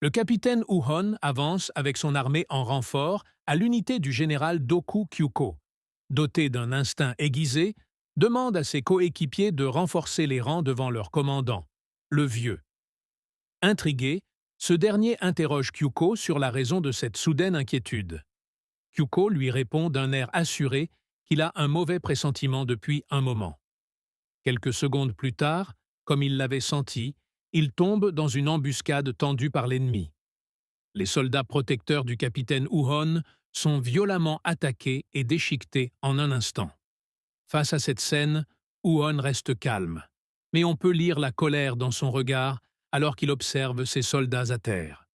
Le capitaine Uhon avance avec son armée en renfort à l'unité du général Doku Kyuko. Doté d'un instinct aiguisé, demande à ses coéquipiers de renforcer les rangs devant leur commandant, le vieux. Intrigué, ce dernier interroge Kyuko sur la raison de cette soudaine inquiétude. Kyuko lui répond d'un air assuré qu'il a un mauvais pressentiment depuis un moment. Quelques secondes plus tard, comme il l'avait senti, il tombe dans une embuscade tendue par l'ennemi. Les soldats protecteurs du capitaine Uhon sont violemment attaqués et déchiquetés en un instant. Face à cette scène, Uhon reste calme, mais on peut lire la colère dans son regard alors qu'il observe ses soldats à terre.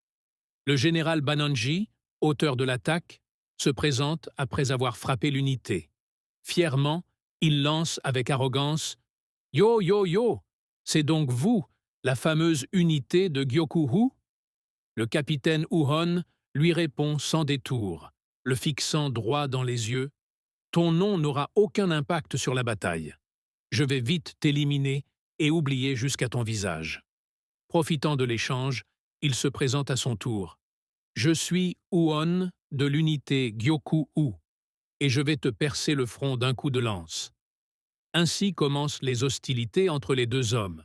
Le général Banonji, auteur de l'attaque, se présente après avoir frappé l'unité. Fièrement, il lance avec arrogance « Yo, yo, yo! C'est donc vous, la fameuse unité de Gyokuhu ?» Le capitaine Uhon lui répond sans détour, le fixant droit dans les yeux « Ton nom n'aura aucun impact sur la bataille. Je vais vite t'éliminer et oublier jusqu'à ton visage. » Profitant de l'échange, il se présente à son tour. « Je suis Uhon de l'unité Gyoku-U et je vais te percer le front d'un coup de lance. » Ainsi commencent les hostilités entre les deux hommes.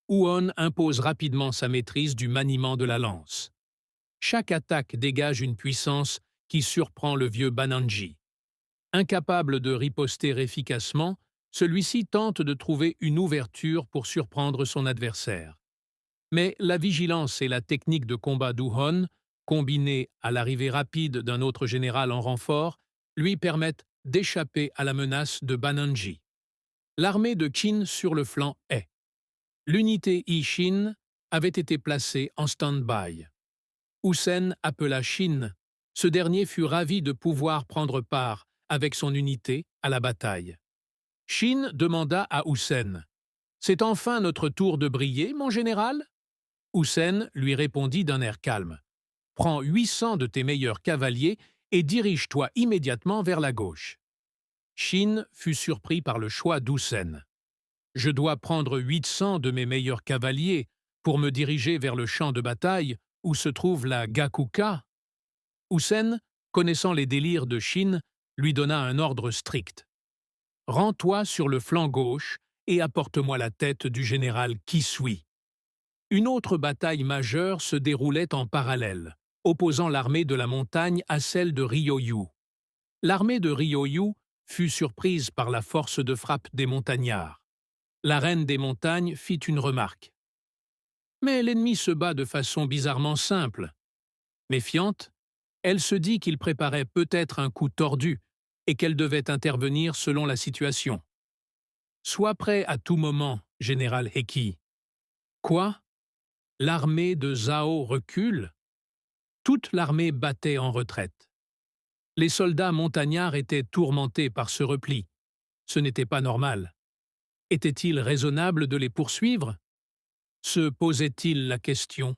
Uhon impose rapidement sa maîtrise du maniement de la lance. Chaque attaque dégage une puissance qui surprend le vieux Banonji. Incapable de riposter efficacement, celui-ci tente de trouver une ouverture pour surprendre son adversaire. Mais la vigilance et la technique de combat d'Uhon, combinées à l'arrivée rapide d'un autre général en renfort, lui permettent d'échapper à la menace de Banonji. L'armée de Qin sur le flanc est. L'unité I-Shin avait été placée en stand-by. Hussein appela Shin. Ce dernier fut ravi de pouvoir prendre part, avec son unité, à la bataille. Shin demanda à Hussein « C'est enfin notre tour de briller, mon général ?» Hussein lui répondit d'un air calme « Prends 800 de tes meilleurs cavaliers et dirige-toi immédiatement vers la gauche. » Shin fut surpris par le choix d'Hussein. « Je dois prendre 800 de mes meilleurs cavaliers pour me diriger vers le champ de bataille où se trouve la Gakuka. » Hussein, connaissant les délires de Shin, lui donna un ordre strict. « Rends-toi sur le flanc gauche et apporte-moi la tête du général Kisui. » Une autre bataille majeure se déroulait en parallèle, opposant l'armée de la montagne à celle de Ryoyu. L'armée de Ryoyu fut surprise par la force de frappe des montagnards. La reine des montagnes fit une remarque. Mais l'ennemi se bat de façon bizarrement simple. Méfiante, elle se dit qu'il préparait peut-être un coup tordu et qu'elle devait intervenir selon la situation. Sois prêt à tout moment, général Heki. Quoi? L'armée de Zhao recule? Toute l'armée battait en retraite. Les soldats montagnards étaient tourmentés par ce repli. Ce n'était pas normal. Était-il raisonnable de les poursuivre? Se posait-il la question?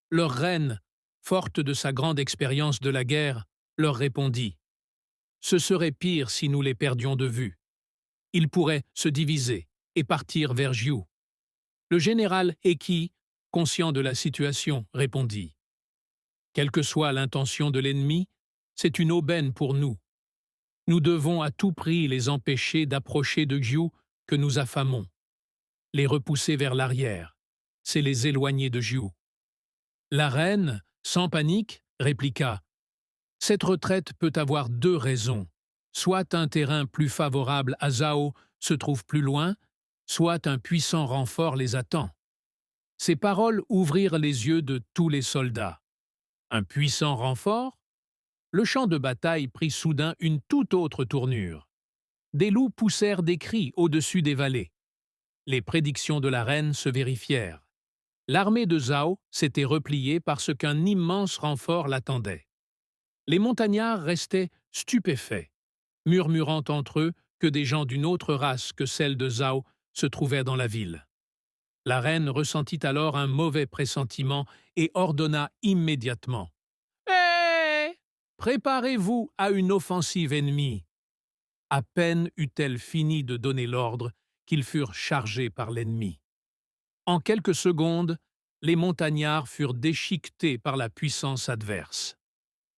Leur reine, forte de sa grande expérience de la guerre, leur répondit « Ce serait pire si nous les perdions de vue. Ils pourraient se diviser et partir vers Jiu. » Le général Eki, conscient de la situation, répondit « Quelle que soit l'intention de l'ennemi, c'est une aubaine pour nous. Nous devons à tout prix les empêcher d'approcher de Jiu que nous affamons. Les repousser vers l'arrière, c'est les éloigner de Jiu. » La reine, sans panique, répliqua « Cette retraite peut avoir deux raisons. Soit un terrain plus favorable à Zhao se trouve plus loin, soit un puissant renfort les attend. » Ces paroles ouvrirent les yeux de tous les soldats. Un puissant renfort? Le champ de bataille prit soudain une toute autre tournure. Des loups poussèrent des cris au-dessus des vallées. Les prédictions de la reine se vérifièrent. L'armée de Zhao s'était repliée parce qu'un immense renfort l'attendait. Les montagnards restaient stupéfaits, murmurant entre eux que des gens d'une autre race que celle de Zhao se trouvaient dans la ville. La reine ressentit alors un mauvais pressentiment et ordonna immédiatement « Hé! Préparez-vous à une offensive ennemie. » À peine eut-elle fini de donner l'ordre qu'ils furent chargés par l'ennemi. En quelques secondes, les montagnards furent déchiquetés par la puissance adverse.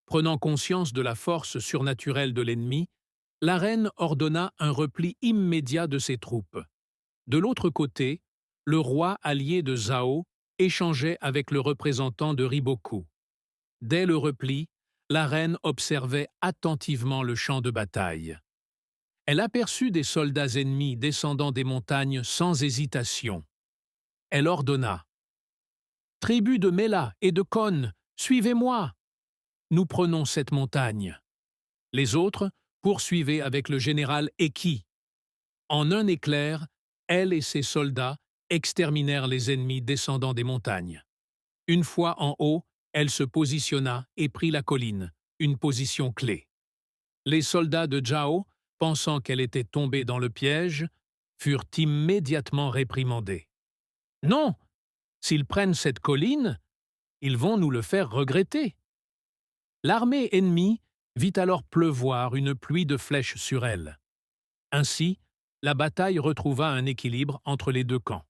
Prenant conscience de la force surnaturelle de l'ennemi, la reine ordonna un repli immédiat de ses troupes. De l'autre côté, le roi allié de Zhao échangeait avec le représentant de Riboku. Dès le repli, la reine observait attentivement le champ de bataille. Elle aperçut des soldats ennemis descendant des montagnes sans hésitation. Elle ordonna « Tribu de Mela et de Khon, suivez-moi! Nous prenons cette montagne. » Les autres poursuivaient avec le général Eki. En un éclair, elle et ses soldats exterminèrent les ennemis descendant des montagnes. Une fois en haut, elle se positionna et prit la colline, une position clé. Les soldats de Zhao, pensant qu'elle était tombée dans le piège, furent immédiatement réprimandés. « Non! S'ils prennent cette colline, ils vont nous le faire regretter. » L'armée ennemie vit alors pleuvoir une pluie de flèches sur elle. Ainsi, la bataille retrouva un équilibre entre les deux camps.